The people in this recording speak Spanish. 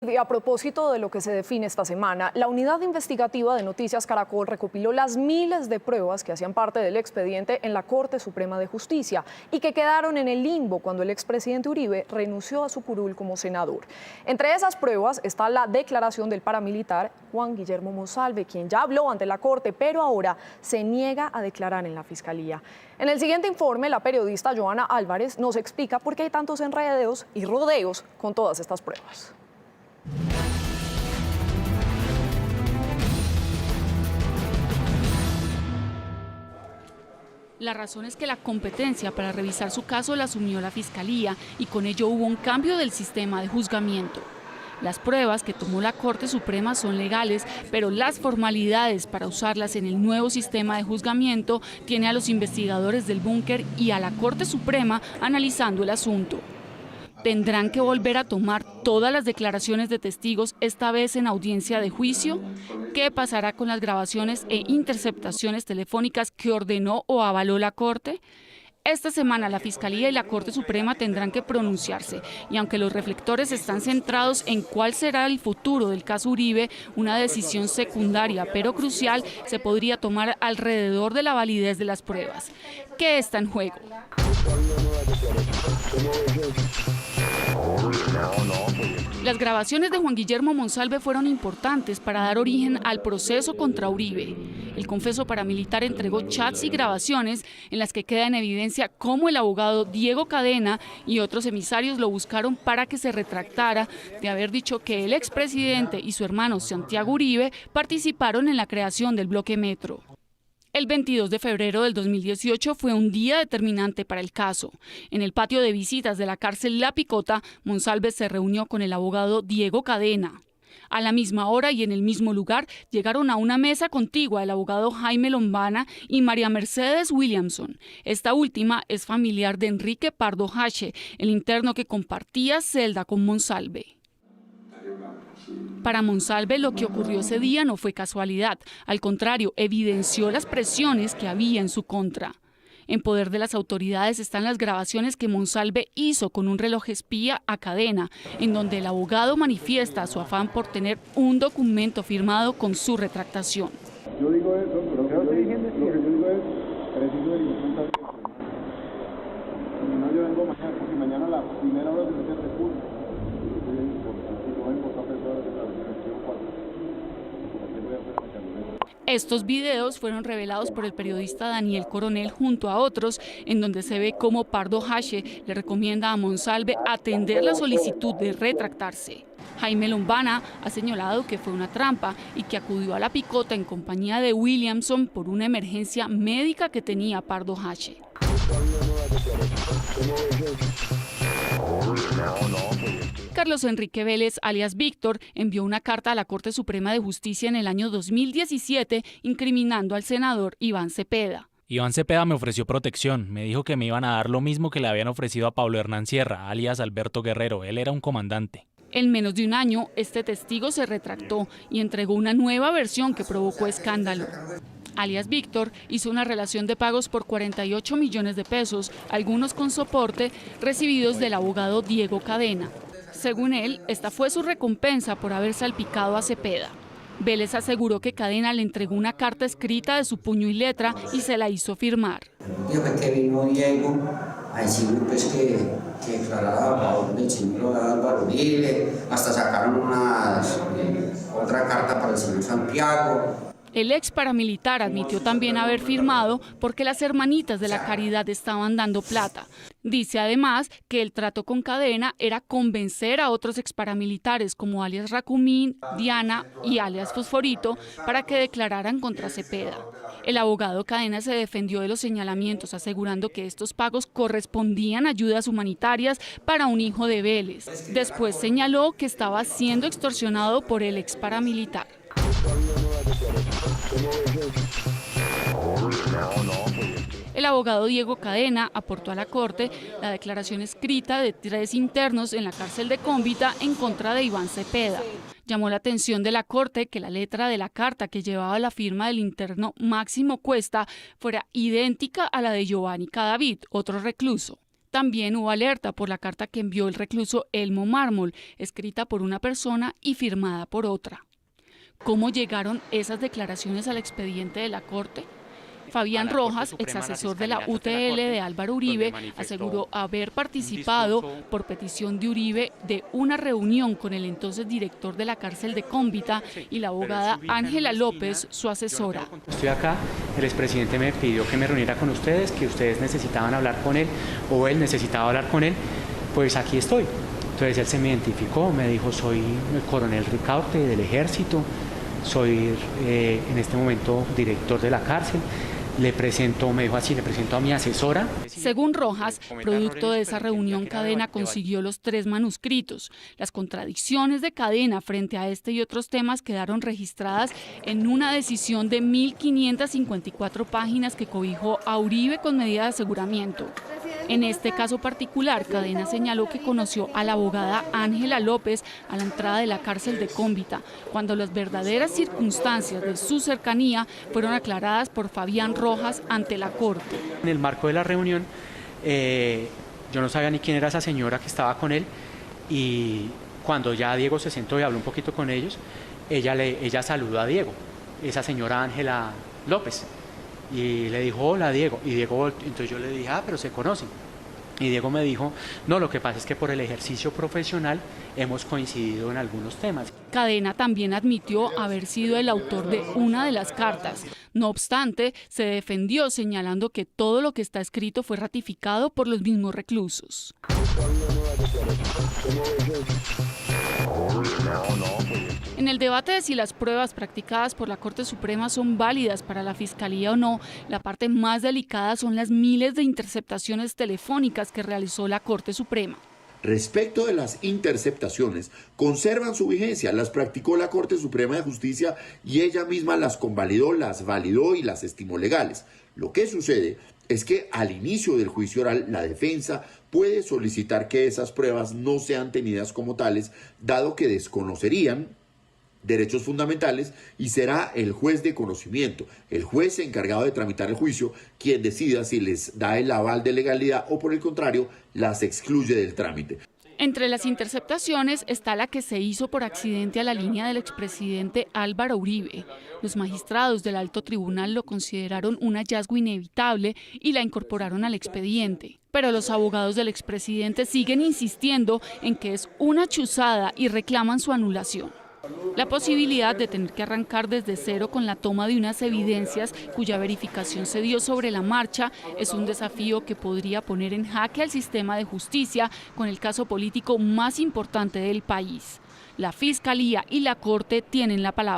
Y a propósito de lo que se define esta semana, la unidad investigativa de Noticias Caracol recopiló las miles de pruebas que hacían parte del expediente en la Corte Suprema de Justicia y que quedaron en el limbo cuando el expresidente Uribe renunció a su curul como senador. Entre esas pruebas está la declaración del paramilitar Juan Guillermo Monsalve, quien ya habló ante la Corte, pero ahora se niega a declarar en la Fiscalía. En el siguiente informe, la periodista Joana Álvarez nos explica por qué hay tantos enredos y rodeos con todas estas pruebas. La razón es que la competencia para revisar su caso la asumió la Fiscalía y con ello hubo un cambio del sistema de juzgamiento. Las pruebas que tomó la Corte Suprema son legales, pero las formalidades para usarlas en el nuevo sistema de juzgamiento tiene a los investigadores del búnker y a la Corte Suprema analizando el asunto. ¿Tendrán que volver a tomar todas las declaraciones de testigos, esta vez en audiencia de juicio? ¿Qué pasará con las grabaciones e interceptaciones telefónicas que ordenó o avaló la Corte? Esta semana la Fiscalía y la Corte Suprema tendrán que pronunciarse y aunque los reflectores están centrados en cuál será el futuro del caso Uribe, una decisión secundaria pero crucial se podría tomar alrededor de la validez de las pruebas. ¿Qué está en juego? Las grabaciones de Juan Guillermo Monsalve fueron importantes para dar origen al proceso contra Uribe. El confeso paramilitar entregó chats y grabaciones en las que queda en evidencia cómo el abogado Diego Cadena y otros emisarios lo buscaron para que se retractara de haber dicho que el expresidente y su hermano Santiago Uribe participaron en la creación del bloque Metro. El 22 de febrero del 2018 fue un día determinante para el caso. En el patio de visitas de la cárcel La Picota, Monsalve se reunió con el abogado Diego Cadena. A la misma hora y en el mismo lugar llegaron a una mesa contigua el abogado Jaime Lombana y María Mercedes Williamson. Esta última es familiar de Enrique Pardo Hache, el interno que compartía celda con Monsalve. Para Monsalve lo que ocurrió ese día no fue casualidad, al contrario, evidenció las presiones que había en su contra. En poder de las autoridades están las grabaciones que Monsalve hizo con un reloj espía a Cadena, en donde el abogado manifiesta su afán por tener un documento firmado con su retractación. Yo digo eso, pero lo que yo digo es preciso de ningún no, yo vengo mañana, porque mañana a la primera hora se mete el recurso. Estos videos fueron revelados por el periodista Daniel Coronel junto a otros, en donde se ve cómo Pardo Hache le recomienda a Monsalve atender la solicitud de retractarse. Jaime Lombana ha señalado que fue una trampa y que acudió a La Picota en compañía de Williamson por una emergencia médica que tenía Pardo Hache. Carlos Enrique Vélez, alias Víctor, envió una carta a la Corte Suprema de Justicia en el año 2017 incriminando al senador Iván Cepeda. Iván Cepeda me ofreció protección, me dijo que me iban a dar lo mismo que le habían ofrecido a Pablo Hernán Sierra, alias Alberto Guerrero, él era un comandante. En menos de un año, este testigo se retractó y entregó una nueva versión que provocó escándalo. Alias Víctor hizo una relación de pagos por 48 millones de pesos, algunos con soporte, recibidos del abogado Diego Cadena. Según él, esta fue su recompensa por haber salpicado a Cepeda. Vélez aseguró que Cadena le entregó una carta escrita de su puño y letra y se la hizo firmar. Yo fue que vino Diego a decirme pues que declarara a favor del señor Álvaro Uribe, hasta sacaron otra carta para el señor Santiago. El ex paramilitar admitió también haber firmado porque las hermanitas de la Caridad estaban dando plata. Dice además que el trato con Cadena era convencer a otros ex paramilitares como alias Racumín, Diana y alias Fosforito para que declararan contra Cepeda. El abogado Cadena se defendió de los señalamientos, asegurando que estos pagos correspondían a ayudas humanitarias para un hijo de Vélez. Después señaló que estaba siendo extorsionado por el ex paramilitar. El abogado Diego Cadena aportó a la Corte la declaración escrita de 3 internos en la cárcel de Cómbita en contra de Iván Cepeda. Llamó la atención de la Corte que la letra de la carta que llevaba la firma del interno Máximo Cuesta fuera idéntica a la de Giovanni Cadavid, otro recluso. También hubo alerta por la carta que envió el recluso Elmo Mármol, escrita por una persona y firmada por otra. ¿Cómo llegaron esas declaraciones al expediente de la Corte? Fabián Rojas, exasesor de la UTL de Álvaro Uribe, aseguró haber participado por petición de Uribe de una reunión con el entonces director de la cárcel de Cómbita y la abogada Ángela López, su asesora. Estoy acá, el expresidente me pidió que me reuniera con ustedes, que ustedes necesitaban hablar con él o él necesitaba hablar con él, pues aquí estoy. Entonces él se me identificó, me dijo: soy el coronel Ricaurte del Ejército, soy en este momento director de la cárcel. Le presento, me dijo así, le presento a mi asesora. Según Rojas, producto de esa reunión, Cadena consiguió los 3 manuscritos. Las contradicciones de Cadena frente a este y otros temas quedaron registradas en una decisión de 1.554 páginas que cobijó a Uribe con medida de aseguramiento. En este caso particular, Cadena señaló que conoció a la abogada Ángela López a la entrada de la cárcel de Cómbita, cuando las verdaderas circunstancias de su cercanía fueron aclaradas por Fabián Rojas ante la Corte. En el marco de la reunión, yo no sabía ni quién era esa señora que estaba con él, y cuando ya Diego se sentó y habló un poquito con ellos, ella saludó a Diego, esa señora Ángela López. Y le dijo: hola, Diego. Y Diego, entonces yo le dije: pero se conocen. Y Diego me dijo: no, lo que pasa es que por el ejercicio profesional hemos coincidido en algunos temas. Cadena también admitió haber sido el autor de una de las cartas. No obstante, se defendió señalando que todo lo que está escrito fue ratificado por los mismos reclusos. En el debate de si las pruebas practicadas por la Corte Suprema son válidas para la Fiscalía o no, la parte más delicada son las miles de interceptaciones telefónicas que realizó la Corte Suprema. Respecto de las interceptaciones, conservan su vigencia, las practicó la Corte Suprema de Justicia y ella misma las convalidó, las validó y las estimó legales. Lo que sucede es que al inicio del juicio oral la defensa puede solicitar que esas pruebas no sean tenidas como tales, dado que desconocerían derechos fundamentales, y será el juez de conocimiento, el juez encargado de tramitar el juicio, quien decida si les da el aval de legalidad o por el contrario las excluye del trámite. Entre las interceptaciones está la que se hizo por accidente a la línea del expresidente Álvaro Uribe. Los magistrados del alto tribunal lo consideraron un hallazgo inevitable y la incorporaron al expediente. Pero los abogados del expresidente siguen insistiendo en que es una chuzada y reclaman su anulación. La posibilidad de tener que arrancar desde cero con la toma de unas evidencias cuya verificación se dio sobre la marcha es un desafío que podría poner en jaque al sistema de justicia con el caso político más importante del país. La Fiscalía y la Corte tienen la palabra.